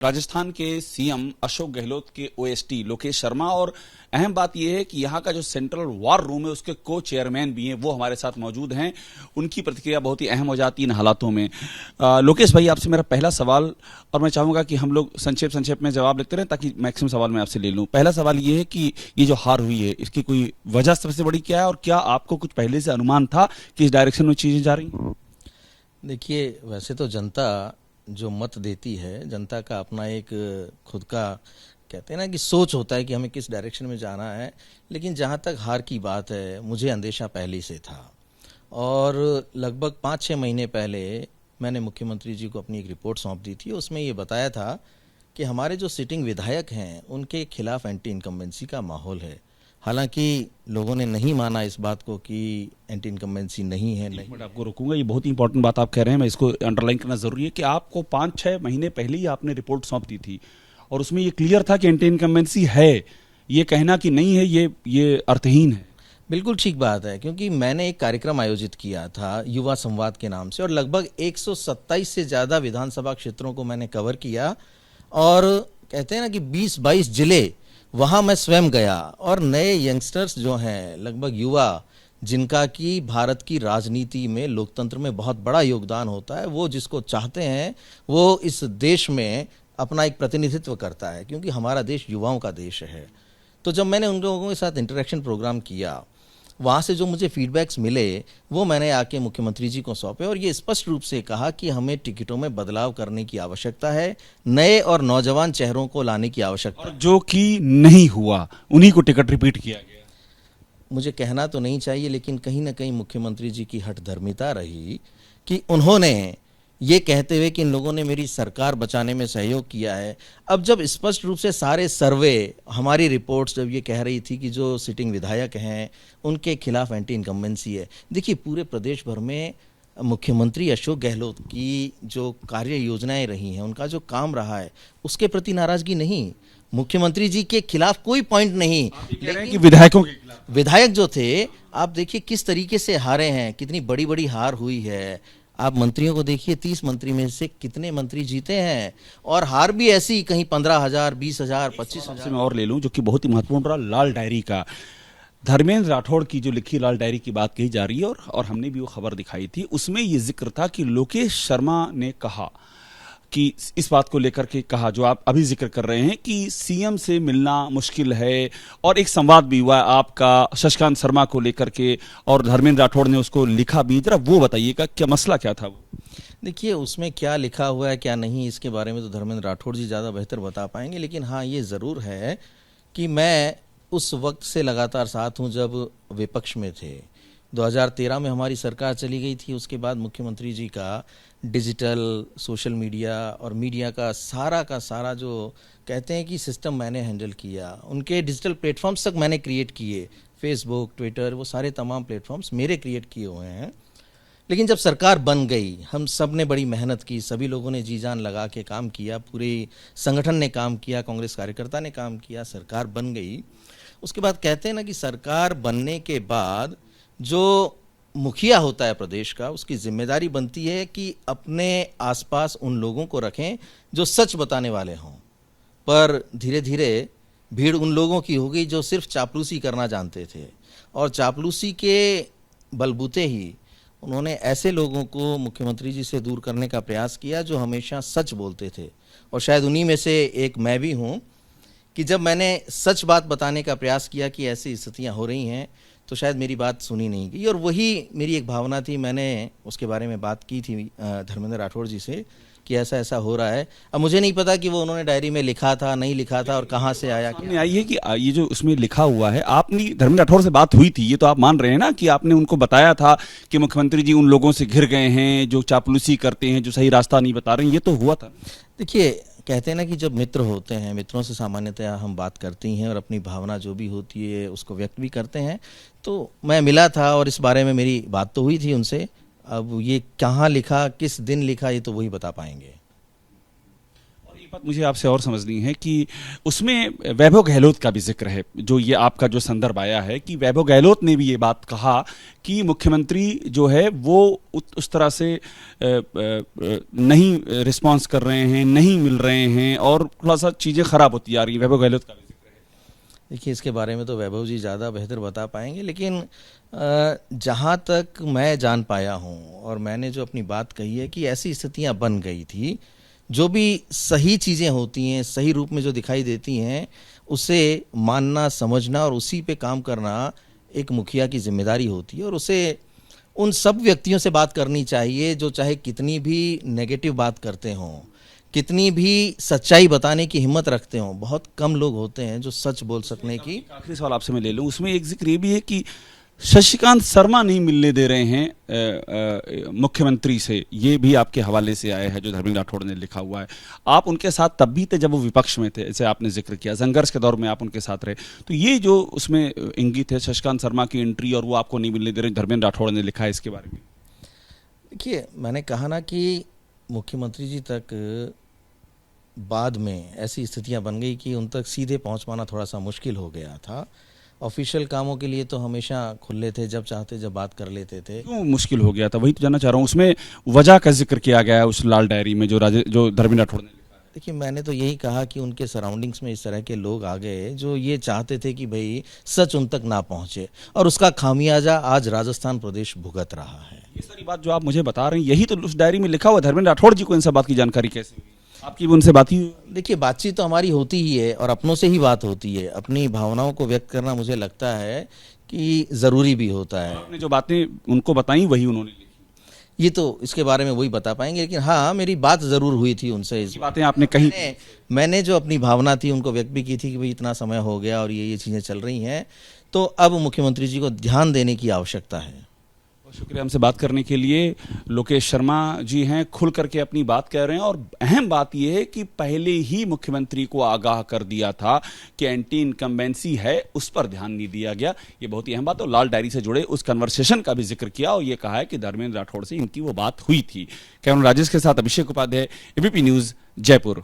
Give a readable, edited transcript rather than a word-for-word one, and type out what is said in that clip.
राजस्थान के सीएम अशोक गहलोत के ओएसटी लोकेश शर्मा और अहम बात यह है कि यहाँ का जो सेंट्रल वॉर रूम है उसके को चेयरमैन भी हैं, वो हमारे साथ मौजूद हैं। उनकी प्रतिक्रिया बहुत ही अहम हो जाती है इन हालातों में। लोकेश भाई, आपसे मेरा पहला सवाल, और मैं चाहूंगा कि हम लोग संक्षेप में जवाब लेते रहें ताकि मैक्सिमम सवाल मैं आपसे ले लूँ। पहला सवाल ये है कि ये जो हार हुई है इसकी कोई वजह सबसे बड़ी क्या है, और क्या आपको कुछ पहले से अनुमान था कि इस डायरेक्शन में चीजें जा रही हैं? देखिए, वैसे तो जनता जो मत देती है, जनता का अपना एक खुद का कहते हैं ना कि सोच होता है कि हमें किस डायरेक्शन में जाना है। लेकिन जहाँ तक हार की बात है, मुझे अंदेशा पहले से था और लगभग 5-6 महीने पहले मैंने मुख्यमंत्री जी को अपनी एक रिपोर्ट सौंप दी थी। उसमें ये बताया था कि हमारे जो सिटिंग विधायक हैं उनके खिलाफ एंटी इनकम्बेंसी का माहौल है। हालांकि लोगों ने नहीं माना इस बात को कि एंटी इनकम्बेंसी नहीं है। नहीं, मैं आपको रोकूंगा, ये बहुत ही इंपॉर्टेंट बात आप कह रहे हैं, मैं इसको अंडरलाइन करना जरूरी है कि आपको 5-6 महीने पहले ही आपने रिपोर्ट सौंप दी थी और उसमें ये क्लियर था कि एंटी इनकम्बेंसी है। ये कहना कि नहीं है, ये अर्थहीन है। बिल्कुल ठीक बात है, क्योंकि मैंने एक कार्यक्रम आयोजित किया था युवा संवाद के नाम से और लगभग 127 से ज़्यादा विधानसभा क्षेत्रों को मैंने कवर किया और कहते हैं ना कि 20-22 जिले वहाँ मैं स्वयं गया और नए यंगस्टर्स जो हैं, लगभग युवा जिनका कि भारत की राजनीति में, लोकतंत्र में बहुत बड़ा योगदान होता है, वो जिसको चाहते हैं वो इस देश में अपना एक प्रतिनिधित्व करता है, क्योंकि हमारा देश युवाओं का देश है। तो जब मैंने उन लोगों के साथ इंटरेक्शन प्रोग्राम किया, वहाँ से जो मुझे फीडबैक्स मिले वो मैंने आके मुख्यमंत्री जी को सौंपे और ये स्पष्ट रूप से कहा कि हमें टिकटों में बदलाव करने की आवश्यकता है, नए और नौजवान चेहरों को लाने की आवश्यकता है। जो कि नहीं हुआ, उन्हीं को टिकट रिपीट किया गया। मुझे कहना तो नहीं चाहिए, लेकिन कहीं ना कहीं मुख्यमंत्री जी की हठधर्मिता रही कि उन्होंने ये कहते हुए कि इन लोगों ने मेरी सरकार बचाने में सहयोग किया है। अब जब स्पष्ट रूप से सारे सर्वे, हमारी रिपोर्ट्स जब ये कह रही थी कि जो सिटिंग विधायक हैं उनके खिलाफ एंटी इनकम्बेंसी है। देखिए, पूरे प्रदेश भर में मुख्यमंत्री अशोक गहलोत की जो कार्य योजनाएं रही हैं, उनका जो काम रहा है, उसके प्रति नाराजगी नहीं, मुख्यमंत्री जी के खिलाफ कोई पॉइंट नहीं। कह रहे हैं कि विधायकों के खिलाफ, विधायक जो थे, आप देखिए किस तरीके से हारे हैं, कितनी बड़ी बड़ी हार हुई है। आप मंत्रियों को देखिए, 30 मंत्री में से कितने मंत्री जीते हैं और हार भी ऐसी, कहीं 15,000, 20,000, 25,000। मैं और ले लूं जो कि बहुत ही महत्वपूर्ण रहा, लाल डायरी का। धर्मेंद्र राठौड़ की जो लिखी लाल डायरी की बात कही जा रही है और हमने भी वो खबर दिखाई थी, उसमें ये जिक्र था कि लोकेश शर्मा ने कहा कि इस बात को लेकर के कहा जो आप अभी जिक्र कर रहे हैं कि सीएम से मिलना मुश्किल है, और एक संवाद भी हुआ आपका शशिकांत शर्मा को लेकर के और धर्मेंद्र राठौड़ ने उसको लिखा भी। जरा वो बताइएगा, क्या मसला क्या था वो? देखिए, उसमें क्या लिखा हुआ है क्या नहीं, इसके बारे में तो धर्मेंद्र राठौड़ जी ज़्यादा बेहतर बता पाएंगे। लेकिन हाँ, ये ज़रूर है कि मैं उस वक्त से लगातार साथ हूँ जब विपक्ष में थे। 2013 में हमारी सरकार चली गई थी, उसके बाद मुख्यमंत्री जी का डिजिटल, सोशल मीडिया और मीडिया का सारा जो कहते हैं कि सिस्टम मैंने हैंडल किया। उनके डिजिटल प्लेटफॉर्म्स तक मैंने क्रिएट किए, फेसबुक, ट्विटर, वो सारे तमाम प्लेटफॉर्म्स मेरे क्रिएट किए हुए हैं। लेकिन जब सरकार बन गई, हम सब ने बड़ी मेहनत की, सभी लोगों ने जी जान लगा के काम किया, पूरे संगठन ने काम किया, कांग्रेस कार्यकर्ता ने काम किया, सरकार बन गई। उसके बाद कहते हैं ना कि सरकार बनने के बाद जो मुखिया होता है प्रदेश का, उसकी जिम्मेदारी बनती है कि अपने आसपास उन लोगों को रखें जो सच बताने वाले हों। पर धीरे धीरे भीड़ उन लोगों की हो गई जो सिर्फ चापलूसी करना जानते थे, और चापलूसी के बलबूते ही उन्होंने ऐसे लोगों को मुख्यमंत्री जी से दूर करने का प्रयास किया जो हमेशा सच बोलते थे। और शायद उन्हीं में से एक मैं भी हूँ कि जब मैंने सच बात बताने का प्रयास किया कि ऐसी स्थितियाँ हो रही हैं, तो शायद मेरी बात सुनी नहीं गई। और वही मेरी एक भावना थी, मैंने उसके बारे में बात की थी धर्मेंद्र राठौड़ जी से कि ऐसा ऐसा हो रहा है। अब मुझे नहीं पता कि वो उन्होंने डायरी में लिखा था, नहीं लिखा था, और कहाँ से आया। सामने आई है कि ये जो उसमें लिखा हुआ है, आपने धर्मेंद्र राठौड़ से बात हुई थी, ये तो आप मान रहे हैं ना कि आपने उनको बताया था कि मुख्यमंत्री जी उन लोगों से घिर गए हैं जो चापलूसी करते हैं, जो सही रास्ता नहीं बता रहे हैं, ये तो हुआ था? देखिए, कहते हैं ना कि जब मित्र होते हैं, मित्रों से सामान्यतः हम बात करती हैं और अपनी भावना जो भी होती है उसको व्यक्त भी करते हैं। तो मैं मिला था और इस बारे में मेरी बात तो हुई थी उनसे। अब ये कहाँ लिखा, किस दिन लिखा, ये तो वही बता पाएंगे। और एक बात मुझे आपसे और समझनी है कि उसमें वैभव गहलोत का भी जिक्र है, जो ये आपका जो संदर्भ आया है कि वैभव गहलोत ने भी ये बात कहा कि मुख्यमंत्री जो है वो उस तरह से नहीं रिस्पॉन्स कर रहे हैं, नहीं मिल रहे हैं और थोड़ा सा चीज़ें खराब होती जा रही हैं। वैभव गहलोत का भी जिक्र है। देखिए, इसके बारे में तो वैभव जी ज़्यादा बेहतर बता पाएंगे, लेकिन जहाँ तक मैं जान पाया हूँ और मैंने जो अपनी बात कही है कि ऐसी स्थितियाँ बन गई थी, जो भी सही चीज़ें होती हैं, सही रूप में जो दिखाई देती हैं, उसे मानना, समझना और उसी पे काम करना एक मुखिया की जिम्मेदारी होती है। और उसे उन सब व्यक्तियों से बात करनी चाहिए जो चाहे कितनी भी नेगेटिव बात करते हों, कितनी भी सच्चाई बताने की हिम्मत रखते हों। बहुत कम लोग होते हैं जो सच बोल सकने की। आखिरी सवाल आपसे मैं ले लूँ, उसमें एक जिक्र ये भी है कि शशिकांत शर्मा नहीं मिलने दे रहे हैं मुख्यमंत्री से, ये भी आपके हवाले से आया है जो धर्मेंद्र राठौड़ ने लिखा हुआ है। आप उनके साथ तब भी थे जब वो विपक्ष में थे, जैसे आपने जिक्र किया, संघर्ष के दौर में आप उनके साथ रहे, तो ये जो उसमें इंगित है शशिकांत शर्मा की एंट्री और वो आपको नहीं मिलने दे रहे, धर्मेंद्र राठौड़ ने लिखा है, इसके बारे में? देखिए, मैंने कहा ना कि मुख्यमंत्री जी तक बाद में ऐसी स्थितियां बन गई कि उन तक सीधे पहुंच पाना थोड़ा सा मुश्किल हो गया था। ऑफिशियल कामों के लिए तो हमेशा खुले थे, जब चाहते जब बात कर लेते थे। क्यों मुश्किल हो गया था, वही तो जानना चाह रहा हूँ। उसमें वजह का जिक्र किया गया है उस लाल डायरी में जो धर्मेंद्र राठौड़ ने लिखा है। देखिए, मैंने तो यही कहा कि उनके सराउंडिंग्स में इस तरह के लोग आ गए जो ये चाहते थे कि भाई सच उन तक ना पहुंचे, और उसका खामियाजा आज राजस्थान प्रदेश भुगत रहा है। ये सारी बात जो आप मुझे बता रहे हैं, यही तो उस डायरी में लिखा हुआ। धर्मेंद्र राठौड़ जी को इन सब बात की जानकारी कैसे हुई? आपकी भी उनसे बात ही? देखिए, बातचीत तो हमारी होती ही है और अपनों से ही बात होती है। अपनी भावनाओं को व्यक्त करना मुझे लगता है कि ज़रूरी भी होता है। आपने जो बातें उनको बताई वही उन्होंने लिखी? ये तो इसके बारे में वही बता पाएंगे, लेकिन हाँ, मेरी बात ज़रूर हुई थी उनसे। इस बातें आपने कही? मैंने जो अपनी भावना थी उनको व्यक्त भी की थी कि भाई इतना समय हो गया और ये चीज़ें चल रही हैं, तो अब मुख्यमंत्री जी को ध्यान देने की आवश्यकता है। शुक्रिया हमसे बात करने के लिए। लोकेश शर्मा जी हैं, खुल करके अपनी बात कह रहे हैं और अहम बात यह है कि पहले ही मुख्यमंत्री को आगाह कर दिया था कि एंटी इनकम्बेंसी है, उस पर ध्यान नहीं दिया गया। ये बहुत ही अहम बात है। और लाल डायरी से जुड़े उस कन्वर्सेशन का भी जिक्र किया और ये कहा है कि धर्मेंद्र राठौड़ से इनकी वो बात हुई थी। कैमरा राजेश के साथ अभिषेक उपाध्याय, एबीपी न्यूज, जयपुर।